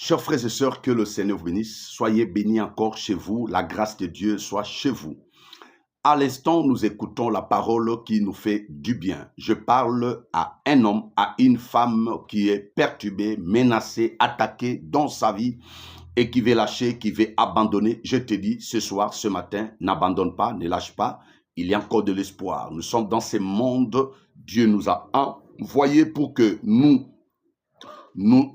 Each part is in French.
Chers frères et sœurs, que le Seigneur vous bénisse. Soyez bénis encore chez vous. La grâce de Dieu soit chez vous. À l'instant, nous écoutons la parole qui nous fait du bien. Je parle à un homme, à une femme qui est perturbée, menacée, attaquée dans sa vie et qui veut lâcher, qui veut abandonner. Je te dis ce soir, ce matin, n'abandonne pas, ne lâche pas. Il y a encore de l'espoir. Nous sommes dans ce monde. Dieu nous a envoyés pour que nous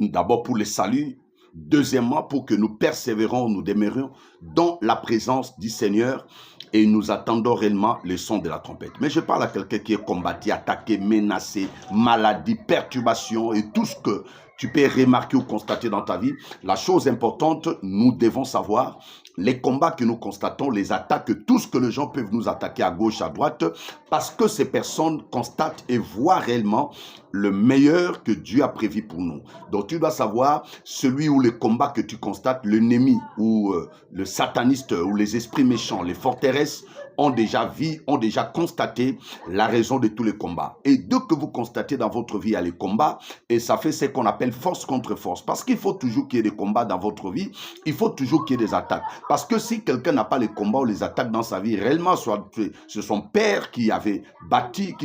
d'abord pour le salut, deuxièmement pour que nous persévérons, nous demeurions dans la présence du Seigneur et nous attendons réellement le son de la trompette. Mais je parle à quelqu'un qui est combattu, attaqué, menacé, maladie, perturbation et tout ce que tu peux remarquer ou constater dans ta vie. La chose importante, nous devons savoir les combats que nous constatons, les attaques, tout ce que les gens peuvent nous attaquer à gauche, à droite, parce que ces personnes constatent et voient réellement le meilleur que Dieu a prévu pour nous. Donc tu dois savoir, celui ou le combat que tu constates, l'ennemi ou le sataniste ou les esprits méchants, les forteresses, ont déjà vu, ont déjà constaté la raison de tous les combats. Et dès que vous constatez dans votre vie, il y a les combats, et ça fait ce qu'on appelle force contre force. Parce qu'il faut toujours qu'il y ait des combats dans votre vie, il faut toujours qu'il y ait des attaques. Parce que si quelqu'un n'a pas les combats ou les attaques dans sa vie, réellement, soit c'est son père qui s'est battu,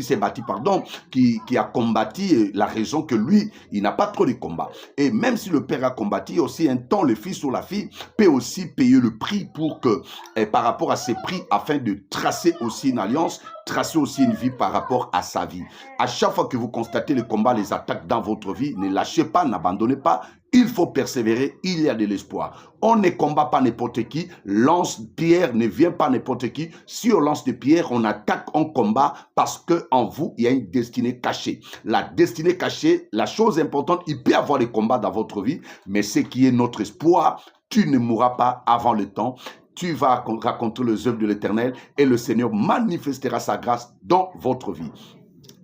qui a combattu la raison que lui, il n'a pas trop de combats. Et même si le père a combattu, aussi un temps, le fils ou la fille peut aussi payer le prix pour que, par rapport à ces prix, afin de tracer aussi une alliance, tracer aussi une vie par rapport à sa vie. À chaque fois que vous constatez les combats, les attaques dans votre vie, ne lâchez pas, n'abandonnez pas. Il faut persévérer, il y a de l'espoir. On ne combat pas n'importe qui, lance-pierre ne vient pas n'importe qui. Si on lance des pierres, on attaque, on combat parce qu'en vous, il y a une destinée cachée. La destinée cachée, la chose importante, il peut y avoir des combats dans votre vie, mais ce qui est notre espoir, tu ne mourras pas avant le temps. Tu vas raconter les œuvres de l'Éternel et le Seigneur manifestera sa grâce dans votre vie.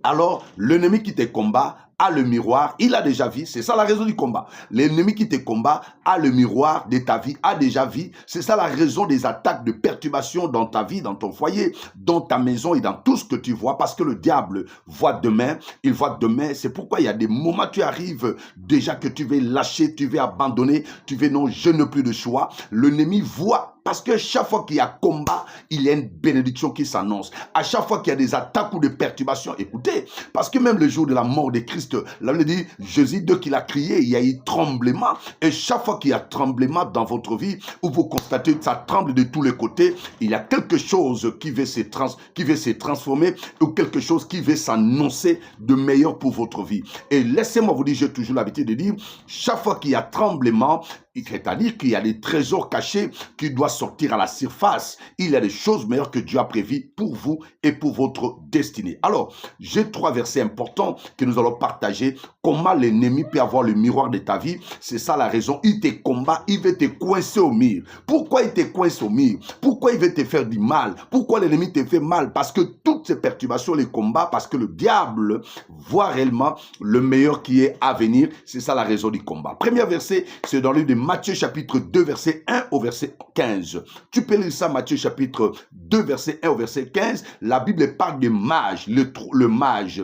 Alors, l'ennemi qui te combat a le miroir, il a déjà vu, c'est ça la raison du combat. L'ennemi qui te combat a le miroir de ta vie, a déjà vu, c'est ça la raison des attaques de perturbation dans ta vie, dans ton foyer, dans ta maison et dans tout ce que tu vois, parce que le diable voit demain, il voit demain, c'est pourquoi il y a des moments, tu arrives déjà que tu veux lâcher, tu veux abandonner, tu veux non, je n'ai plus de choix. L'ennemi voit. Parce que chaque fois qu'il y a combat, il y a une bénédiction qui s'annonce. À chaque fois qu'il y a des attaques ou des perturbations, écoutez, parce que même le jour de la mort de Christ, la Bible dit, Jésus, dès qu'il a crié, il y a eu tremblement. Et chaque fois qu'il y a tremblement dans votre vie, où vous constatez que ça tremble de tous les côtés, il y a quelque chose qui veut se transformer, ou quelque chose qui veut s'annoncer de meilleur pour votre vie. Et laissez-moi vous dire, j'ai toujours l'habitude de dire, chaque fois qu'il y a tremblement, c'est-à-dire qu'il y a des trésors cachés qui doivent sortir à la surface. Il y a des choses meilleures que Dieu a prévues pour vous et pour votre destinée. Alors, j'ai 3 versets importants que nous allons partager. Comment l'ennemi peut avoir le miroir de ta vie. C'est ça la raison. Il te combat, il veut te coincer au mur. Pourquoi il te coince au mur? Pourquoi il veut te faire du mal? Pourquoi l'ennemi te fait mal? Parce que toutes ces perturbations, les combats, parce que le diable voit réellement le meilleur qui est à venir. C'est ça la raison du combat. Premier verset, c'est dans le livre de Matthieu chapitre 2, verset 1 au verset 15. Tu peux lire ça, Matthieu chapitre 2, verset 1 au verset 15. La Bible parle des mages, le mage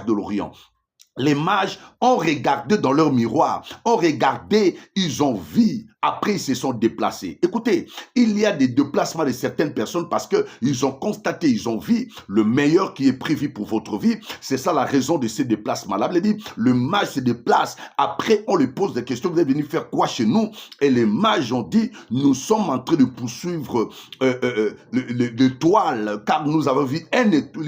de l'Orient. Les mages ont regardé dans leur miroir, ont regardé, ils ont vu, après ils se sont déplacés. Écoutez, il y a des déplacements de certaines personnes parce qu'ils ont constaté, ils ont vu le meilleur qui est prévu pour votre vie. C'est ça la raison de ces déplacements. La Bible dit, le mage se déplace, après on lui pose des questions, vous êtes venu faire quoi chez nous? Et les mages ont dit, nous sommes en train de poursuivre l'étoile, car nous avons vu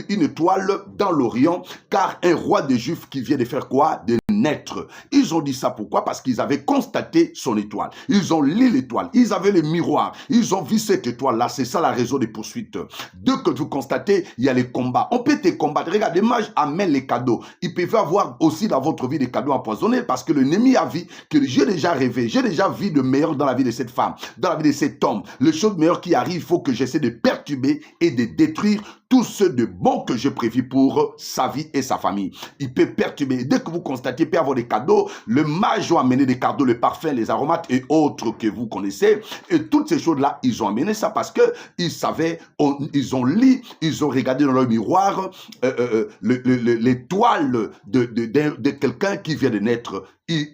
une étoile dans l'Orient, car un roi des Juifs qui vient de faire quoi? De naître. Ils ont dit ça pourquoi? Parce qu'ils avaient constaté son étoile. Ils ont lu l'étoile. Ils avaient le miroir. Ils ont vu cette étoile-là. C'est ça la raison des poursuites. Dès que vous constatez, il y a les combats. On peut te combattre. Regarde, les mages amènent les cadeaux. Ils peuvent avoir aussi dans votre vie des cadeaux empoisonnés parce que l'ennemi a vu que j'ai déjà rêvé. J'ai déjà vu de meilleur dans la vie de cette femme, dans la vie de cet homme. Les choses meilleures qui arrivent, il faut que j'essaie de perturber et de détruire tout ce de bon que j'ai prévu pour sa vie et sa famille. Il peut perturber. Dès que vous constatez, il peut avoir des cadeaux. Le mage a amené des cadeaux, les parfums, les aromates et autres que vous connaissez. Et toutes ces choses-là, ils ont amené ça parce que ils savaient, ils ont lu, ils ont regardé dans leur miroir l'étoile de quelqu'un qui vient de naître.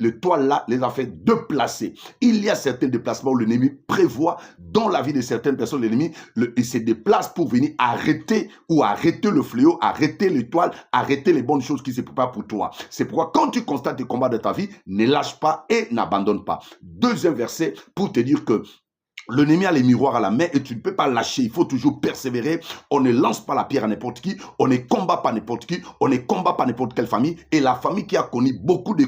l'étoile là les a fait déplacer. Il y a certains déplacements où l'ennemi prévoit dans la vie de certaines personnes, l'ennemi se déplace pour venir arrêter le fléau, arrêter l'étoile, arrêter les bonnes choses qui se préparent pour toi. C'est pourquoi quand tu constates des combats de ta vie, ne lâche pas et n'abandonne pas. Deuxième verset pour te dire que l'ennemi a les miroirs à la main et tu ne peux pas lâcher. Il faut toujours persévérer. On ne lance pas la pierre à n'importe qui. On ne combat pas n'importe qui. On ne combat pas n'importe quelle famille. Et la famille qui a connu beaucoup de